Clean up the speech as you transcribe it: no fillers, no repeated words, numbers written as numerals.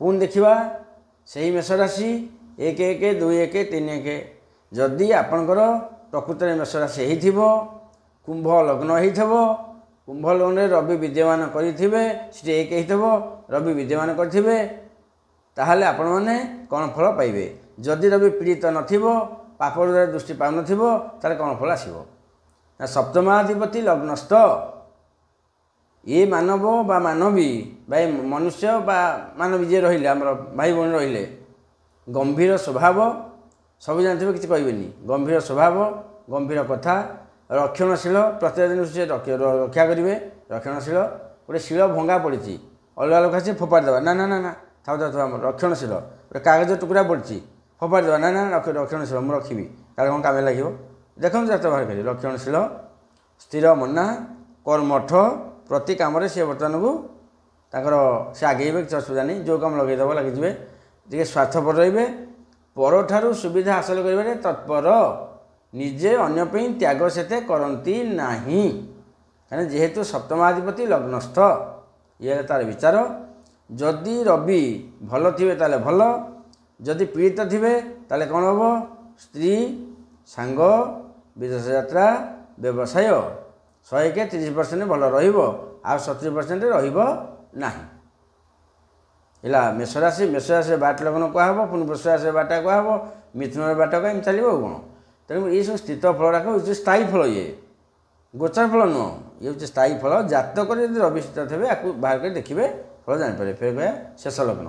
पुणी देखा से मेष राशि 1-1-2-1-3-1 जदि आपणकर प्रकृत मेष राशि हो कुंभ लग्न हो कुंभ लग्न रवि विद्यमान करेंगे सी 1 हो रवि विद्यमान करेंगे ताहले आपण मैंने कौन फल पाइबे जदि रवि पीड़ित नथिबो पाप दृष्टि पाउन तार कौन फल आसो ना सप्तमाधिपति लग्नस्थ ये मानव बा मानवी भाई मनुष्य बा मानवी जे रहिले आमर भाई बहन रहिले गंभीर स्वभाव सब जानते किसी कहबेनी गंभीर स्वभाव गंभीर कथा रक्षणशील प्रत्येक दिन से रक्षा करेंगे रक्षणशील गोटे शील भंगा पड़ी अलग लोक आसे फोपाड़ी देवा ना ना ना ना था था रक्षणशील गोटे कागज टुकड़ा पड़ी फोपाड़ी देवा ना ना रक्षणशील मुझे रखी काले कौन काम लगे देखो जात बाहर कर रक्षणशील स्थिर मना कर्मठ प्रति कम सी बर्तमान को से आगे किसी असुविधा नहीं जो कम लगेदेव लगे टे स्वार्थपर रे परठार सुविधा हासिल कर तत्पर निजे अन्य त्याग सेते करती नहीं कहीं जेहेतु सप्तमाधिपति लग्नस्थ ये तार विचार जदि रवि भल थे ताले भल जदि पीड़ित थे ताले कौन हम स्त्री सांग विदेश यात्रा व्यवसाय 100-30% भल रो70% रहा मेष राशि बाट लग्न कहब पुणी वृष राशि बाटा कहब मिथुन बाट कहीं चलो कौन तेणु ये सब स्थित फल रख हूँ स्थायी फल ये गोचर फल नुह ये हूँ स्थायी फल जातक रवि स्थित थे बाहर कर देखिए फल जापर फिर कह शेष लग्न।